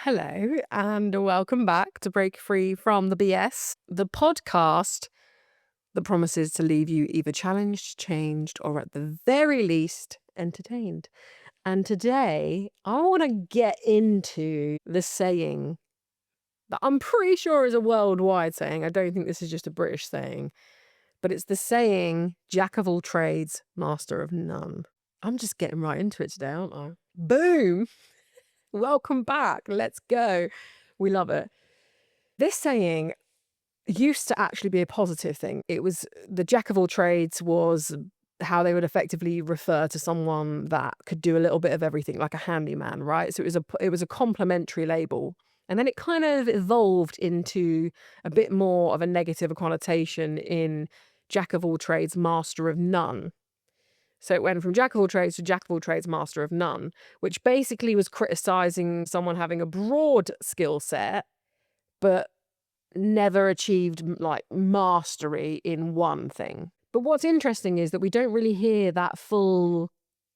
Hello, and welcome back to Break Free from the BS, the podcast that promises to leave you either challenged, changed, or at the very least, entertained. And today, I want to get into the saying that I'm pretty sure is a worldwide saying. I don't think this is just a British saying, but it's the saying, Jack of all trades, master of none. I'm just getting right into it today, aren't I? Boom! Welcome back. Let's go. We love it. This saying used to actually be a positive thing. It was the jack of all trades was how they would effectively refer to someone that could do a little bit of everything, like a handyman, right? So it was a complimentary label. And then it kind of evolved into a bit more of a negative connotation in jack of all trades, master of none. So it went from jack of all trades to jack of all trades, master of none, which basically was criticizing someone having a broad skill set, but never achieved like mastery in one thing. But what's interesting is that we don't really hear that full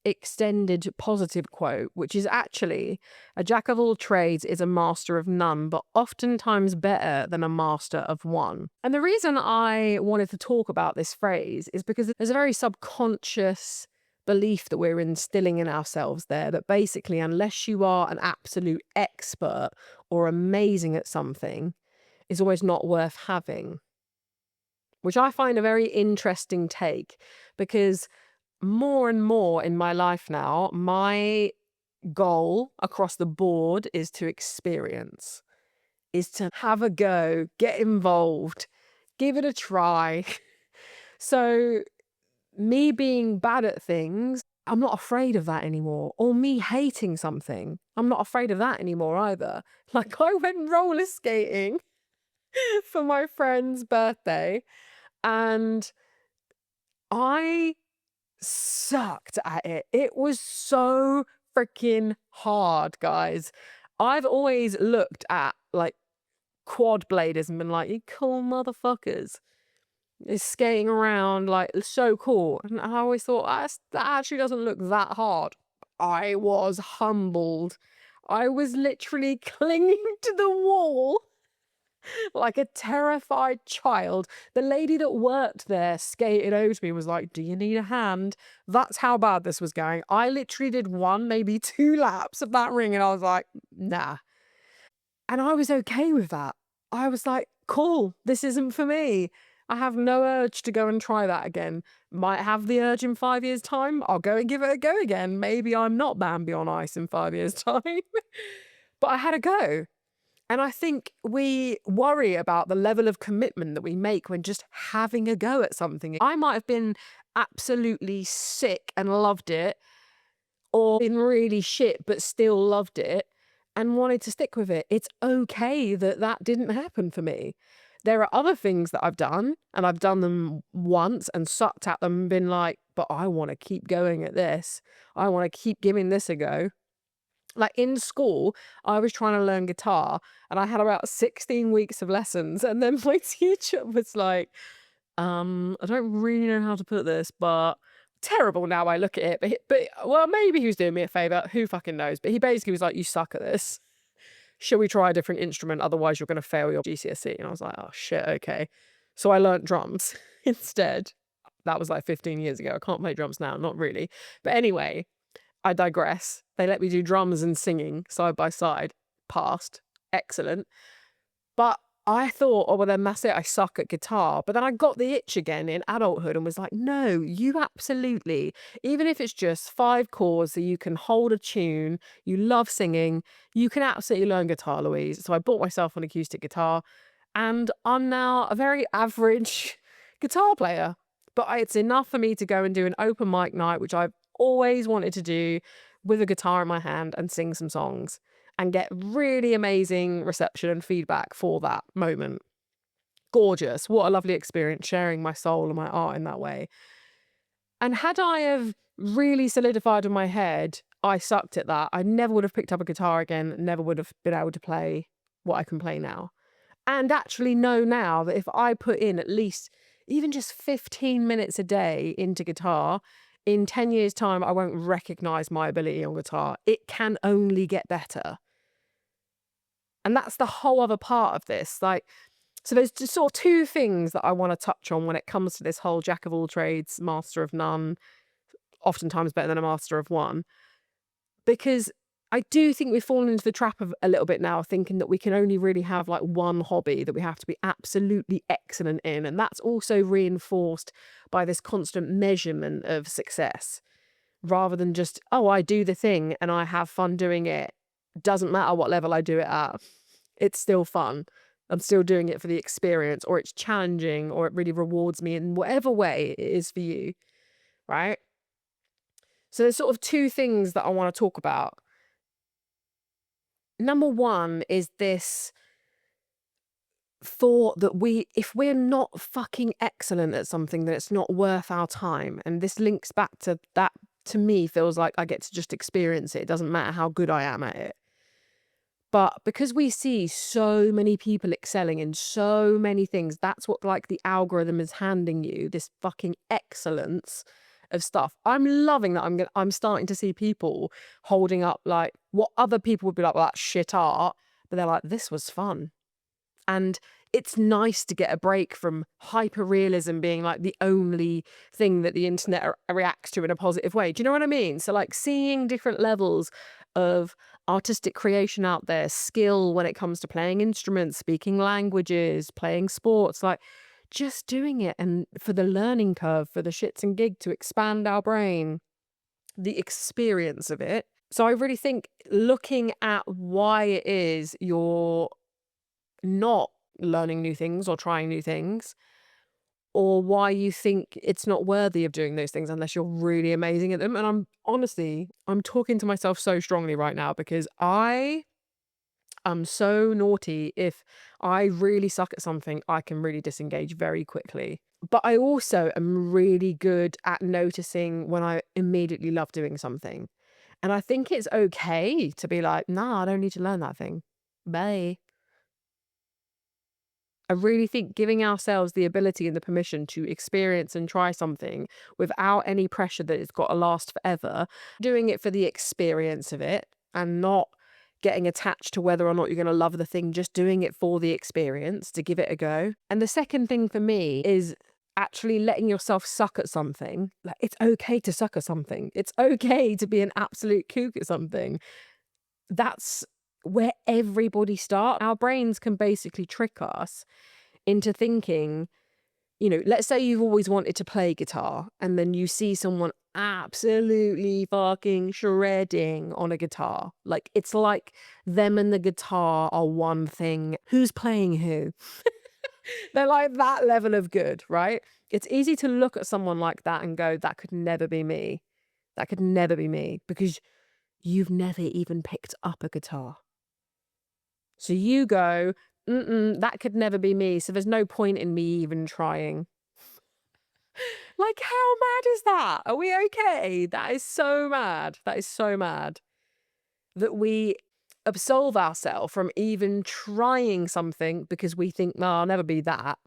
extended positive quote, which is actually a jack of all trades is a master of none, but oftentimes better than a master of one. And the reason I wanted to talk about this phrase is because there's a very subconscious belief that we're instilling in ourselves there that basically, unless you are an absolute expert or amazing at something, is always not worth having, which I find a very interesting take because more and more in my life now, my goal across the board is to experience, is to have a go, get involved, give it a try. So, me being bad at things, I'm not afraid of that anymore. Or me hating something, I'm not afraid of that anymore either. Like, I went roller skating for my friend's birthday and I sucked at it. It was so freaking hard, guys. I've always looked at like quad bladers and been like, you cool motherfuckers. Is skating around like so cool. And I always thought that actually doesn't look that hard. I was humbled. I was literally clinging to the wall like a terrified child. The lady that worked there skated over to me and was like, do you need a hand? That's how bad this was going. I literally did one, maybe two laps of that ring and I was like, nah. And I was okay with that. I was like, cool, this isn't for me. I have no urge to go and try that again. Might have the urge in 5 years' time. I'll go and give it a go again. Maybe I'm not Bambi on ice in 5 years' time. But I had a go. And I think we worry about the level of commitment that we make when just having a go at something. I might have been absolutely sick and loved it, or been really shit but still loved it and wanted to stick with it. It's okay that that didn't happen for me. There are other things that I've done, and I've done them once and sucked at them and been like, but I want to keep going at this. I want to keep giving this a go. Like in school, I was trying to learn guitar and I had about 16 weeks of lessons. And then my teacher was like, I don't really know how to put this, but terrible now I look at it. But well, maybe he was doing me a favor. Who fucking knows? But he basically was like, you suck at this. Shall we try a different instrument? Otherwise, you're going to fail your GCSE. And I was like, oh shit, okay. So I learnt drums instead. That was like 15 years ago. I can't play drums now, not really. But anyway, I digress. They let me do drums and singing side by side. Passed. Excellent. But I thought, oh, well, then that's it. I suck at guitar. But then I got the itch again in adulthood and was like, no, you absolutely, even if it's just 5 chords that you can hold a tune, you love singing, you can absolutely learn guitar, Louise. So I bought myself an acoustic guitar and I'm now a very average guitar player. But it's enough for me to go and do an open mic night, which I've always wanted to do with a guitar in my hand and sing some songs and get really amazing reception and feedback for that moment. Gorgeous. What a lovely experience sharing my soul and my art in that way. And had I have really solidified in my head, I sucked at that, I never would have picked up a guitar again, never would have been able to play what I can play now. And actually know now that if I put in at least even just 15 minutes a day into guitar, in 10 years' time, I won't recognize my ability on guitar. It can only get better. And that's the whole other part of this. Like, so there's just sort of two things that I want to touch on when it comes to this whole jack of all trades, master of none, oftentimes better than a master of one. Because I do think we've fallen into the trap of a little bit now, thinking that we can only really have like one hobby that we have to be absolutely excellent in. And that's also reinforced by this constant measurement of success rather than just, oh, I do the thing and I have fun doing it. Doesn't matter what level I do it at, it's still fun. I'm still doing it for the experience, or it's challenging, or it really rewards me in whatever way it is for you, right? So there's sort of two things that I want to talk about. Number one is this thought that if we're not fucking excellent at something, then it's not worth our time. And this links back to that, to me, feels like I get to just experience it. It doesn't matter how good I am at it. But because we see so many people excelling in so many things, that's what like the algorithm is handing you, this fucking excellence of stuff. I'm loving that I'm starting to see people holding up like what other people would be like, well, that's shit art. But they're like, this was fun. And it's nice to get a break from hyper-realism being like the only thing that the internet reacts to in a positive way. Do you know what I mean? So like seeing different levels of artistic creation out there, skill when it comes to playing instruments, speaking languages, playing sports, like just doing it, and for the learning curve, for the shits and gig to expand our brain, the experience of it. So I really think looking at why it is you're not learning new things or trying new things, or why you think it's not worthy of doing those things unless you're really amazing at them. And I'm talking to myself so strongly right now because I am so naughty. If I really suck at something, I can really disengage very quickly. But I also am really good at noticing when I immediately love doing something. And I think it's okay to be like, nah, I don't need to learn that thing. Bye. I really think giving ourselves the ability and the permission to experience and try something without any pressure that it's got to last forever, doing it for the experience of it and not getting attached to whether or not you're going to love the thing, just doing it for the experience, to give it a go. And the second thing for me is actually letting yourself suck at something. Like, it's okay to suck at something. It's okay to be an absolute kook at something. That's where everybody starts. Our brains can basically trick us into thinking, let's say you've always wanted to play guitar and then you see someone absolutely fucking shredding on a guitar. Like, it's like them and the guitar are one thing. Who's playing who? They're like that level of good, right? It's easy to look at someone like that and go, that could never be me. That could never be me, because you've never even picked up a guitar. So you go, that could never be me. So there's no point in me even trying. Like, how mad is that? Are we okay? That is so mad. That is so mad that we absolve ourselves from even trying something because we think, no, I'll never be that.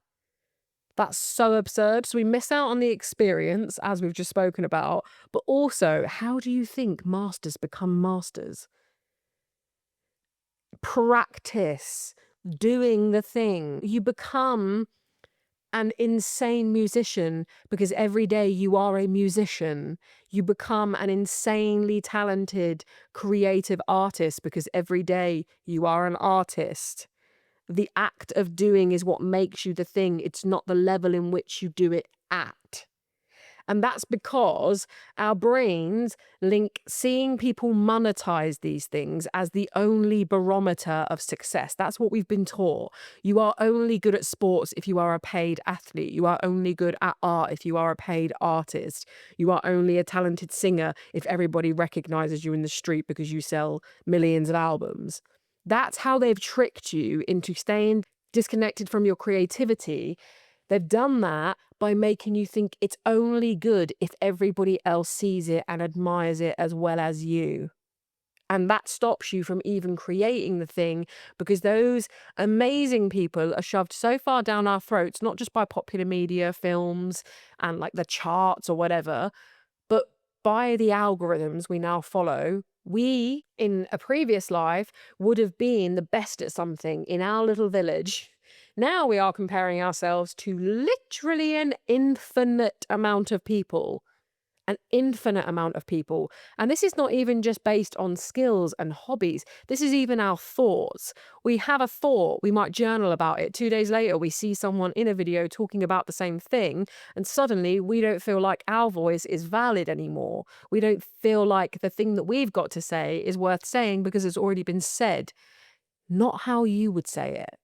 That's so absurd. So we miss out on the experience, as we've just spoken about. But also, how do you think masters become masters? Practice, doing the thing. You become an insane musician because every day you are a musician. You become an insanely talented, creative artist because every day you are an artist. The act of doing is what makes you the thing. It's not the level in which you do it at. And that's because our brains link seeing people monetize these things as the only barometer of success. That's what we've been taught. You are only good at sports if you are a paid athlete. You are only good at art if you are a paid artist. You are only a talented singer if everybody recognizes you in the street because you sell millions of albums. That's how they've tricked you into staying disconnected from your creativity. They've done that by making you think it's only good if everybody else sees it and admires it as well as you. And that stops you from even creating the thing, because those amazing people are shoved so far down our throats, not just by popular media, films, and like the charts or whatever, but by the algorithms we now follow We, in a previous life, would have been the best at something in our little village. Now we are comparing ourselves to literally an infinite amount of people. An infinite amount of people. And this is not even just based on skills and hobbies. This is even our thoughts. We have a thought, we might journal about it. 2 days later, we see someone in a video talking about the same thing, and suddenly we don't feel like our voice is valid anymore. We don't feel like the thing that we've got to say is worth saying because it's already been said. Not how you would say it.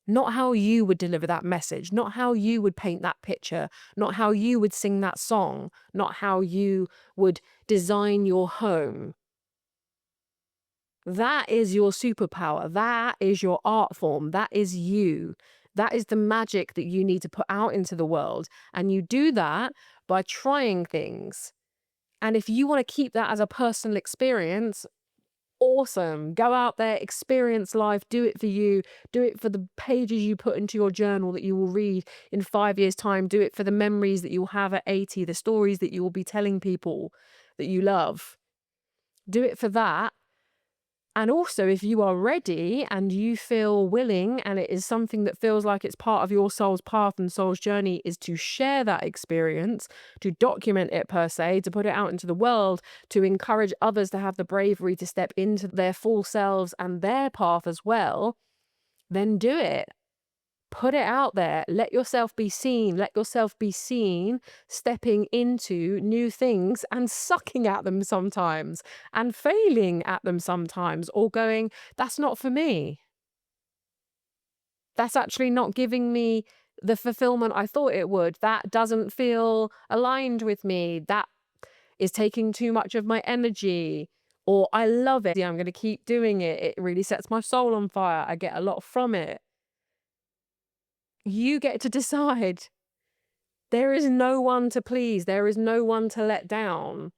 Not how you would deliver that message, not how you would paint that picture, not how you would sing that song, not how you would design your home. That is your superpower. That is your art form. That is you. That is the magic that you need to put out into the world. And you do that by trying things. And if you want to keep that as a personal experience, awesome. Go out there, experience life, do it for you, do it for the pages you put into your journal that you will read in 5 years' time, do it for the memories that you'll have at 80, the stories that you will be telling people that you love. Do it for that. And also, if you are ready and you feel willing and it is something that feels like it's part of your soul's path and soul's journey, is to share that experience, to document it per se, to put it out into the world, to encourage others to have the bravery to step into their full selves and their path as well, then do it. Put it out there. Let yourself be seen. Let yourself be seen stepping into new things and sucking at them sometimes and failing at them sometimes, or going, that's not for me. That's actually not giving me the fulfillment I thought it would. That doesn't feel aligned with me. That is taking too much of my energy. Or I love it. I'm going to keep doing it. It really sets my soul on fire. I get a lot from it. You get to decide. There is no one to please. There is no one to let down.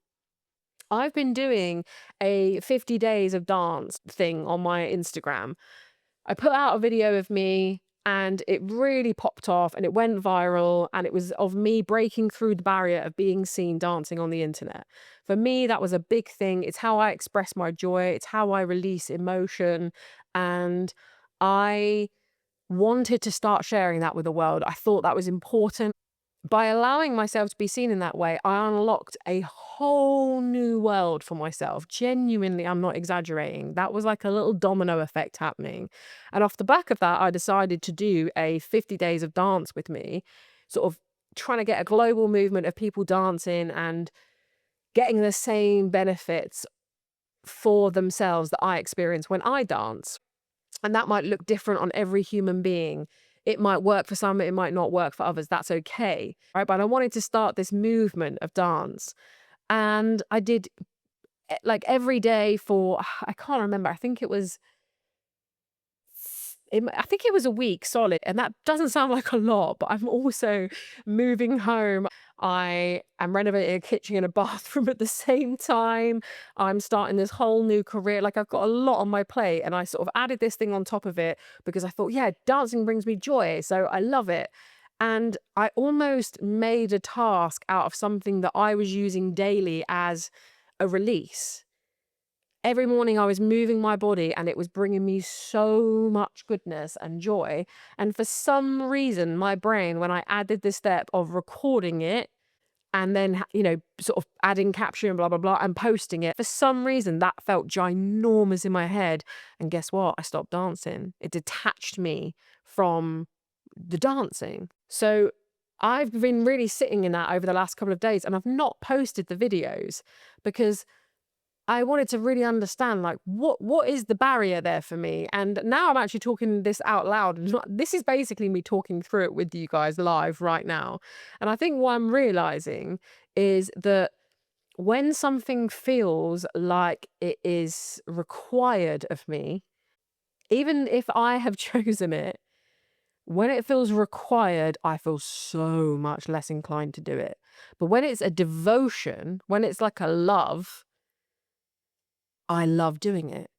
I've been doing a 50 days of dance thing on my Instagram. I put out a video of me and it really popped off and it went viral, and it was of me breaking through the barrier of being seen dancing on the internet. For me, that was a big thing. It's how I express my joy. It's how I release emotion. And I wanted to start sharing that with the world. I thought that was important. By allowing myself to be seen in that way, I unlocked a whole new world for myself. Genuinely, I'm not exaggerating. That was like a little domino effect happening. And off the back of that, I decided to do a 50 days of dance with me, sort of trying to get a global movement of people dancing and getting the same benefits for themselves that I experience when I dance. And that might look different on every human being. It might work for some, it might not work for others. That's okay. Right. But I wanted to start this movement of dance. And I did like every day for, I can't remember, I think it was a week solid, and that doesn't sound like a lot, but I'm also moving home. I am renovating a kitchen and a bathroom at the same time. I'm starting this whole new career. Like, I've got a lot on my plate, and I sort of added this thing on top of it because I thought, yeah, dancing brings me joy, so I love it. And I almost made a task out of something that I was using daily as a release. Every morning I was moving my body and it was bringing me so much goodness and joy. And for some reason, my brain, when I added this step of recording it and then, sort of adding caption and blah, blah, blah, and posting it, for some reason, that felt ginormous in my head. And guess what? I stopped dancing. It detached me from the dancing. So I've been really sitting in that over the last couple of days, and I've not posted the videos because I wanted to really understand, like, what is the barrier there for me? And now I'm actually talking this out loud. This is basically me talking through it with you guys live right now. And I think what I'm realizing is that when something feels like it is required of me, even if I have chosen it, when it feels required, I feel so much less inclined to do it. But when it's a devotion, when it's like a love, I love doing it,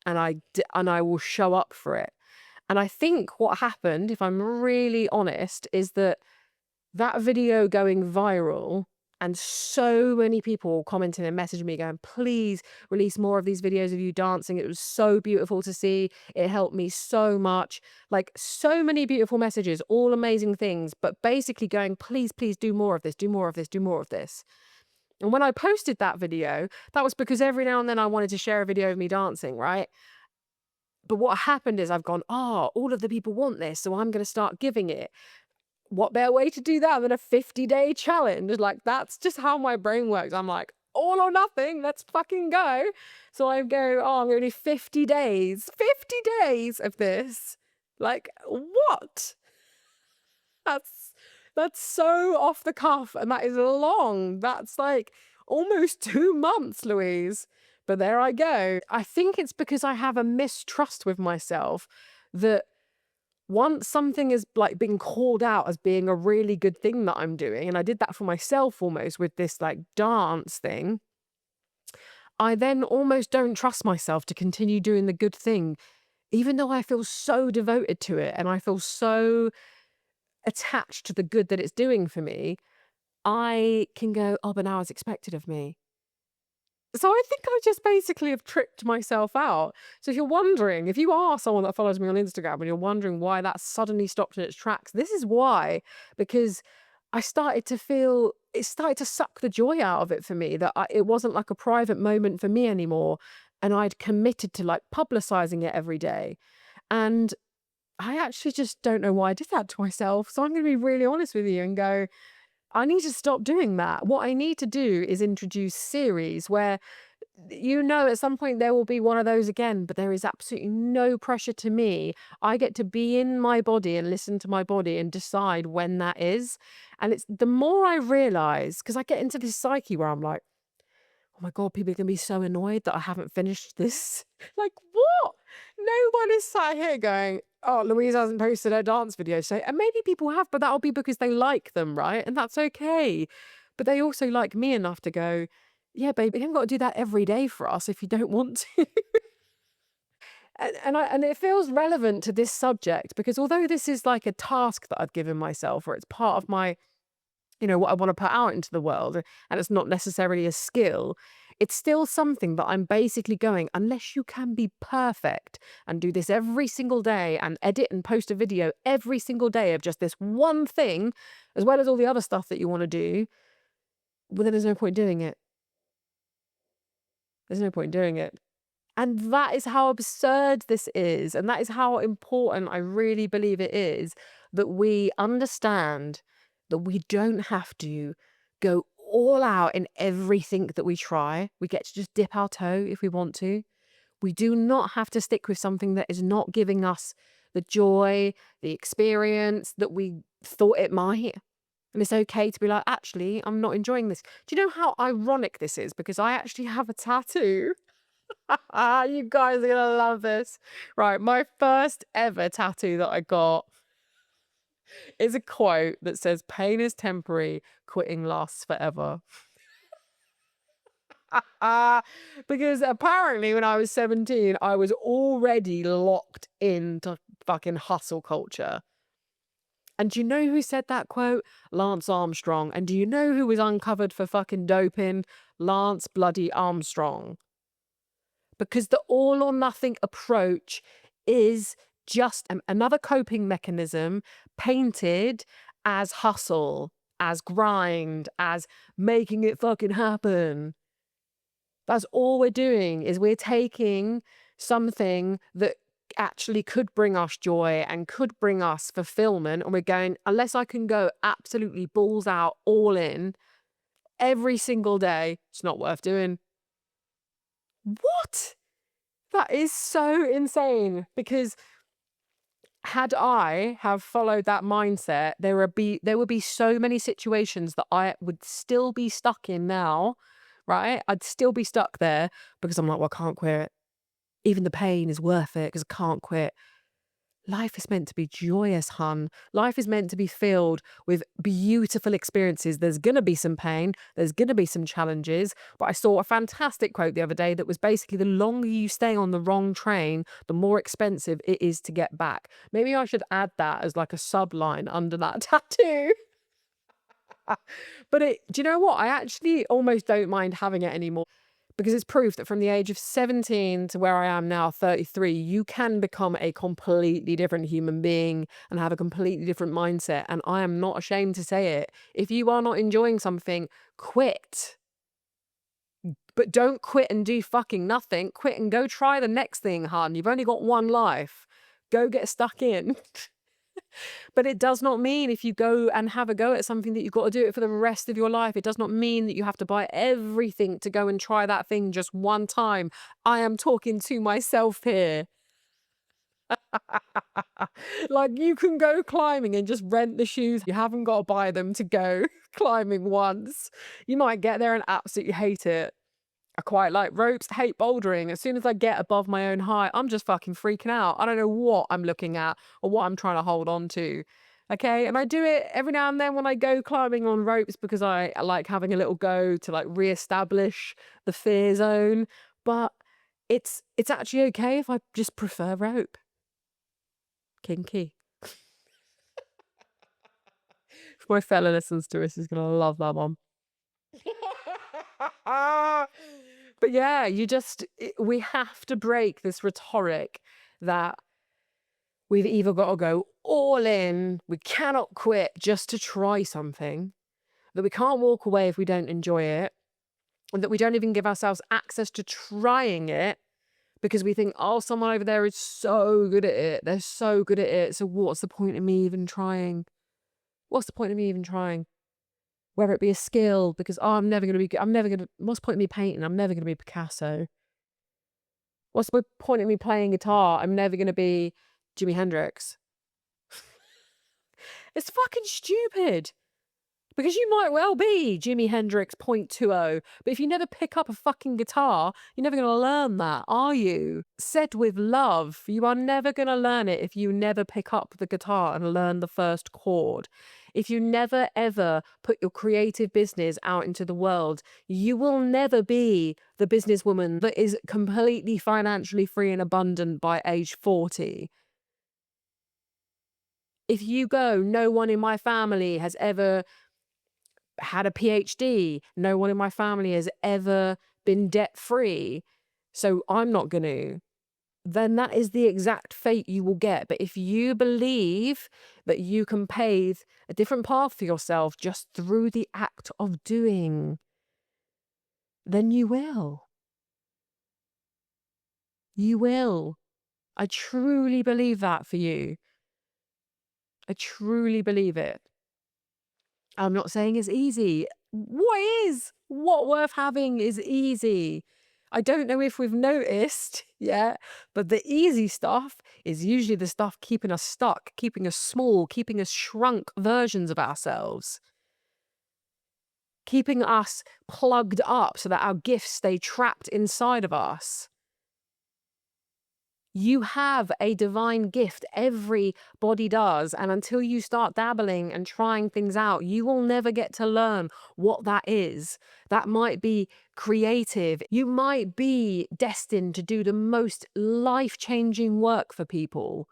and I will show up for it. And I think what happened, if I'm really honest, is that video going viral And so many people commenting and messaging me going, please release more of these videos of you dancing. It was so beautiful to see. It helped me so much. Like, so many beautiful messages, all amazing things, but basically going, please, please do more of this, do more of this, do more of this. And when I posted that video, that was because every now and then I wanted to share a video of me dancing, right? But what happened is I've gone, oh, all of the people want this, so I'm going to start giving it. What better way to do that than a 50-day challenge? Like, that's just how my brain works. I'm like, all or nothing, let's fucking go. So I go, oh, I'm going to do 50 days of this. Like, what? That's that's so off the cuff, and that is long. That's like almost 2 months, Louise. But there I go. I think it's because I have a mistrust with myself that once something is like being called out as being a really good thing that I'm doing, and I did that for myself almost with this like dance thing, I then almost don't trust myself to continue doing the good thing, even though I feel so devoted to it and I feel so attached to the good that it's doing for me. I can go, oh, but now it's expected of me. So I think I just basically have tricked myself out. So if you're wondering, if you are someone that follows me on Instagram and you're wondering why that suddenly stopped in its tracks, this is why. Because I started to feel, it started to suck the joy out of it for me, that it wasn't like a private moment for me anymore. And I'd committed to like publicizing it every day. And I actually just don't know why I did that to myself. So I'm going to be really honest with you and go, I need to stop doing that. What I need to do is introduce series where, at some point there will be one of those again, but there is absolutely no pressure to me. I get to be in my body and listen to my body and decide when that is. And it's the more I realize, because I get into this psyche where I'm like, oh my God, people are going to be so annoyed that I haven't finished this. Like, what? No one is sat here going, oh, Louise hasn't posted her dance video. So, and maybe people have, but that'll be because they like them, right? And that's okay. But they also like me enough to go, yeah, babe, you haven't got to do that every day for us if you don't want to. And it feels relevant to this subject because although this is like a task that I've given myself, or it's part of my, what I want to put out into the world, and it's not necessarily a skill, it's still something that I'm basically going, unless you can be perfect and do this every single day and edit and post a video every single day of just this one thing, as well as all the other stuff that you want to do, well, then there's no point doing it. There's no point doing it. And that is how absurd this is. And that is how important I really believe it is that we understand that we don't have to go all out in everything that we try. We get to just dip our toe if we want to. We do not have to stick with something that is not giving us the joy, the experience that we thought it might. And it's okay to be like, actually, I'm not enjoying this. Do you know how ironic this is? Because I actually have a tattoo. You guys are gonna love this. Right, my first ever tattoo that I got is a quote that says, pain is temporary, quitting lasts forever. Because apparently when I was 17, I was already locked into fucking hustle culture. And do you know who said that quote? Lance Armstrong. And do you know who was uncovered for fucking doping? Lance bloody Armstrong. Because the all or nothing approach is just another coping mechanism painted as hustle, as grind, as making it fucking happen. That's all we're doing, is we're taking something that actually could bring us joy and could bring us fulfillment, and we're going, unless I can go absolutely balls out, all in every single day, it's not worth doing. What? That is so insane, because had I have followed that mindset, there would be so many situations that I would still be stuck in now, right? I'd still be stuck there because I'm like, well, I can't quit. Even the pain is worth it because I can't quit. Life is meant to be joyous, hun. Life is meant to be filled with beautiful experiences. There's going to be some pain. There's going to be some challenges. But I saw a fantastic quote the other day that was basically, the longer you stay on the wrong train, the more expensive it is to get back. Maybe I should add that as like a subline under that tattoo. But do you know what? I actually almost don't mind having it anymore because it's proof that from the age of 17 to where I am now, 33, you can become a completely different human being and have a completely different mindset. And I am not ashamed to say it. If you are not enjoying something, quit. But don't quit and do fucking nothing. Quit and go try the next thing, hun. You've only got one life. Go get stuck in. But it does not mean if you go and have a go at something that you've got to do it for the rest of your life. It does not mean that you have to buy everything to go and try that thing just one time. I am talking to myself here. Like, you can go climbing and just rent the shoes. You haven't got to buy them to go climbing once. You might get there and absolutely hate it. I quite like ropes, hate bouldering. As soon as I get above my own height, I'm just fucking freaking out. I don't know what I'm looking at or what I'm trying to hold on to. Okay. And I do it every now and then when I go climbing on ropes because I like having a little go to like reestablish the fear zone. But it's actually okay if I just prefer rope. Kinky. If my fella listens to this, he's gonna love that one. But yeah, we have to break this rhetoric that we've either got to go all in, we cannot quit just to try something, that we can't walk away if we don't enjoy it, and that we don't even give ourselves access to trying it because we think, oh, someone over there is so good at it. They're so good at it. So what's the point of me even trying? What's the point of me even trying? Whether it be a skill, because oh, what's the point of me painting? I'm never gonna be Picasso. What's the point of me playing guitar? I'm never gonna be Jimi Hendrix. It's fucking stupid. Because you might well be Jimi Hendrix 0.20, but if you never pick up a fucking guitar, you're never going to learn that, are you? Said with love, you are never going to learn it if you never pick up the guitar and learn the first chord. If you never ever put your creative business out into the world, you will never be the businesswoman that is completely financially free and abundant by age 40. If you go, no one in my family has ever had a PhD. No one in my family has ever been debt free. So I'm not going to. Then that is the exact fate you will get. But if you believe that you can pave a different path for yourself just through the act of doing, then you will. You will. I truly believe that for you. I truly believe it. I'm not saying it's easy. What worth having is easy. I don't know if we've noticed yet, but the easy stuff is usually the stuff keeping us stuck, keeping us small, keeping us shrunk versions of ourselves, keeping us plugged up so that our gifts stay trapped inside of us. You have a divine gift. Everybody does. And until you start dabbling and trying things out, you will never get to learn what that is. That might be creative. You might be destined to do the most life-changing work for people.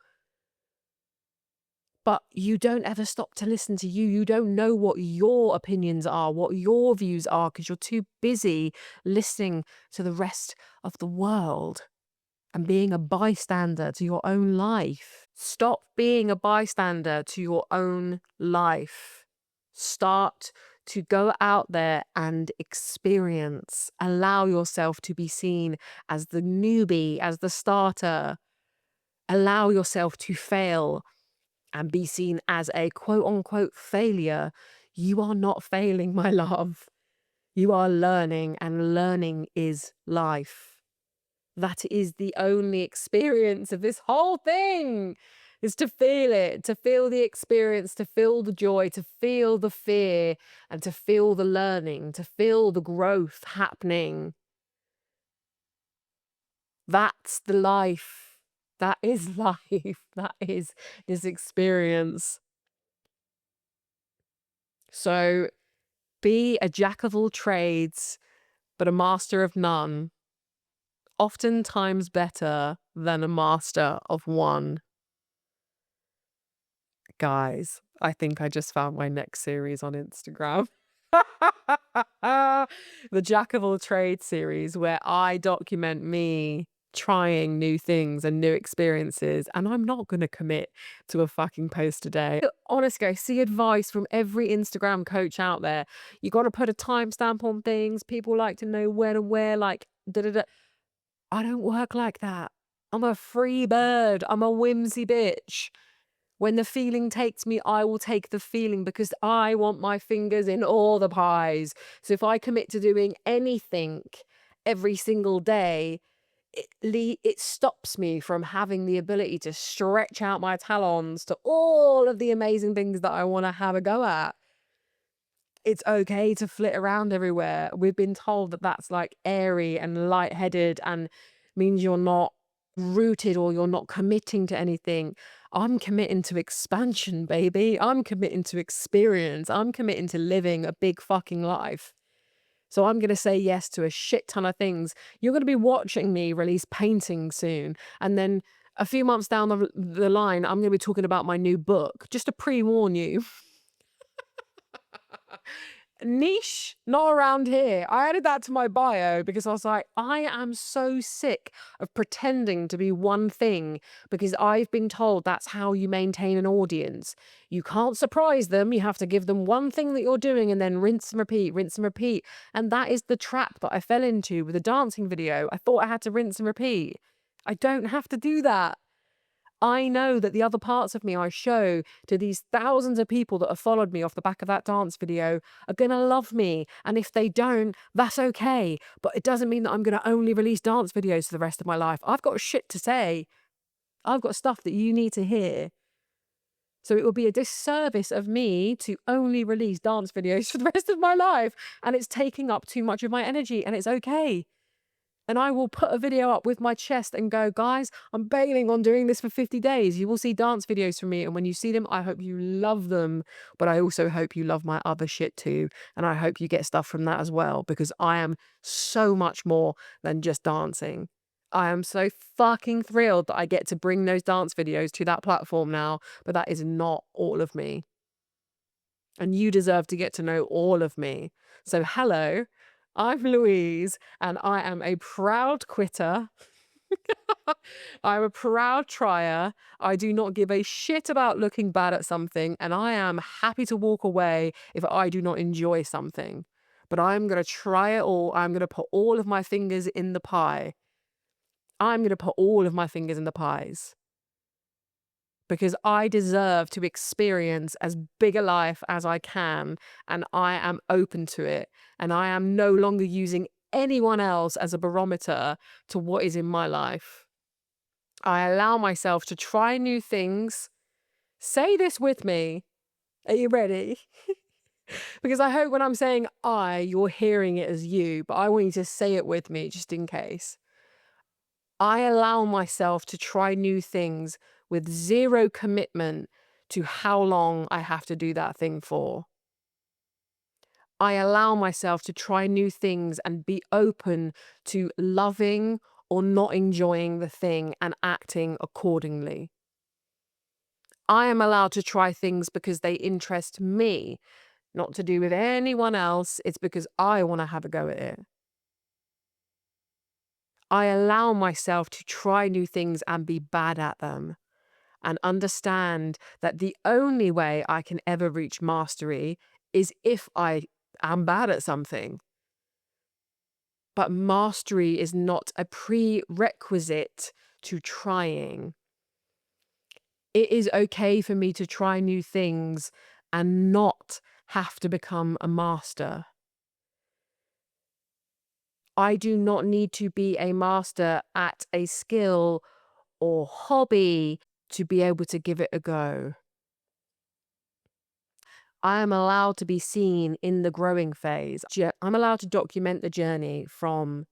But you don't ever stop to listen to you. You don't know what your opinions are, what your views are, because you're too busy listening to the rest of the world and being a bystander to your own life. Stop being a bystander to your own life. Start to go out there and experience. Allow yourself to be seen as the newbie, as the starter. Allow yourself to fail and be seen as a quote unquote failure. You are not failing, my love. You are learning, and learning is life. That is the only experience of this whole thing, is to feel it, to feel the experience, to feel the joy, to feel the fear, and to feel the learning, to feel the growth happening. That's the life. That is life. That is this experience. So be a jack of all trades, but a master of none. Oftentimes better than a master of one. Guys, I think I just found my next series on Instagram. The Jack of all trades series, where I document me trying new things and new experiences, and I'm not going to commit to a fucking post a day. Honestly, I see advice from every Instagram coach out there. You got to put a timestamp on things. People like to know when and where, like, da da da. I don't work like that. I'm a free bird. I'm a whimsy bitch. When the feeling takes me, I will take the feeling because I want my fingers in all the pies. So if I commit to doing anything every single day, it stops me from having the ability to stretch out my talons to all of the amazing things that I want to have a go at. It's okay to flit around everywhere. We've been told that that's like airy and lightheaded and means you're not rooted or you're not committing to anything. I'm committing to expansion, baby. I'm committing to experience. I'm committing to living a big fucking life. So I'm going to say yes to a shit ton of things. You're going to be watching me release paintings soon. And then a few months down the line, I'm going to be talking about my new book, just to pre-warn you. Niche, not around here. I added that to my bio because I was like, I am so sick of pretending to be one thing because I've been told that's how you maintain an audience. You can't surprise them. You have to give them one thing that you're doing and then rinse and repeat, rinse and repeat. And that is the trap that I fell into with the dancing video. I thought I had to rinse and repeat. I don't have to do that. I know that the other parts of me I show to these thousands of people that have followed me off the back of that dance video are going to love me. And if they don't, that's okay. But it doesn't mean that I'm going to only release dance videos for the rest of my life. I've got shit to say. I've got stuff that you need to hear. So it would be a disservice of me to only release dance videos for the rest of my life. And it's taking up too much of my energy, and it's okay. And I will put a video up with my chest and go, guys, I'm bailing on doing this for 50 days. You will see dance videos from me. And when you see them, I hope you love them. But I also hope you love my other shit too. And I hope you get stuff from that as well, because I am so much more than just dancing. I am so fucking thrilled that I get to bring those dance videos to that platform now. But that is not all of me. And you deserve to get to know all of me. So hello, I'm Louise, and I am a proud quitter. I'm a proud trier. I do not give a shit about looking bad at something, and I am happy to walk away if I do not enjoy something. But I'm going to try it all. I'm going to put all of my fingers in the pie. I'm going to put all of my fingers in the pies. Because I deserve to experience as big a life as I can, and I am open to it, and I am no longer using anyone else as a barometer to what is in my life. I allow myself to try new things. Say this with me. Are you ready? Because I hope when I'm saying you're hearing it as you, but I want you to say it with me just in case. I allow myself to try new things with zero commitment to how long I have to do that thing for. I allow myself to try new things and be open to loving or not enjoying the thing and acting accordingly. I am allowed to try things because they interest me, not to do with anyone else. It's because I want to have a go at it. I allow myself to try new things and be bad at them, and understand that the only way I can ever reach mastery is if I am bad at something. But mastery is not a prerequisite to trying. It is okay for me to try new things and not have to become a master. I do not need to be a master at a skill or hobby to be able to give it a go. I am allowed to be seen in the growing phase. I'm allowed to document the journey from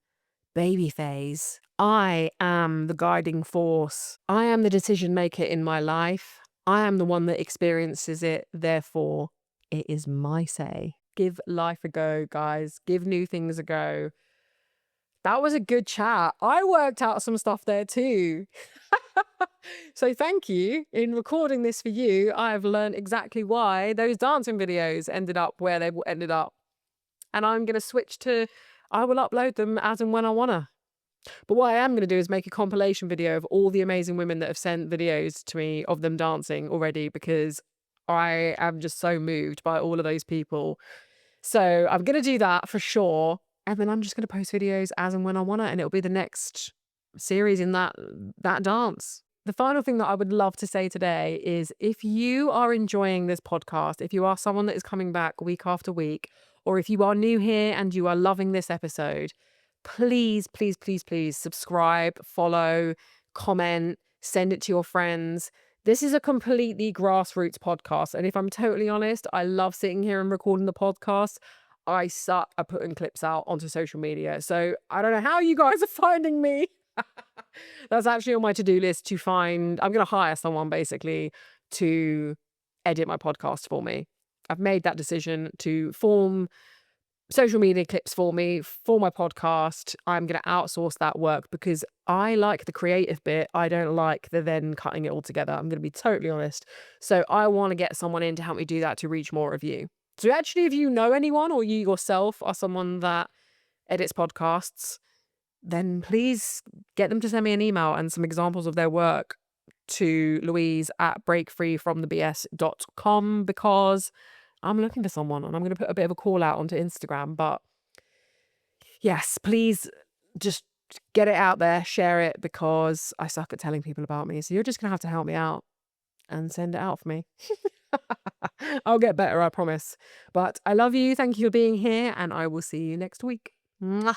baby phase. I am the guiding force. I am the decision maker in my life. I am the one that experiences it. Therefore, it is my say. Give life a go, guys. Give new things a go. That was a good chat. I worked out some stuff there too. So thank you. In recording this for you, I've learned exactly why those dancing videos ended up where they ended up. And I'm going to switch to, I will upload them as and when I want to. But what I am going to do is make a compilation video of all the amazing women that have sent videos to me of them dancing already, because I am just so moved by all of those people. So I'm going to do that for sure. And then I'm just going to post videos as and when I want to. And it'll be the next series in that dance. The final thing that I would love to say today is, if you are enjoying this podcast, if you are someone that is coming back week after week, or if you are new here and you are loving this episode, please, please, please, please subscribe, follow, comment, send it to your friends. This is a completely grassroots podcast. And if I'm totally honest, I love sitting here and recording the podcast. I suck at putting clips out onto social media. So I don't know how you guys are finding me. That's actually on my to-do list to find. I'm going to hire someone basically to edit my podcast for me. I've made that decision to form social media clips for me for my podcast. I'm going to outsource that work because I like the creative bit. I don't like the then cutting it all together. I'm going to be totally honest. So I want to get someone in to help me do that to reach more of you. So actually, if you know anyone, or you yourself are someone that edits podcasts, then please get them to send me an email and some examples of their work to louise@breakfreefromthebs.com, because I'm looking for someone and I'm going to put a bit of a call out onto Instagram. But yes, please just get it out there, share it, because I suck at telling people about me. So you're just going to have to help me out and send it out for me. I'll get better, I promise. But I love you. Thank you for being here, and I will see you next week. Mwah.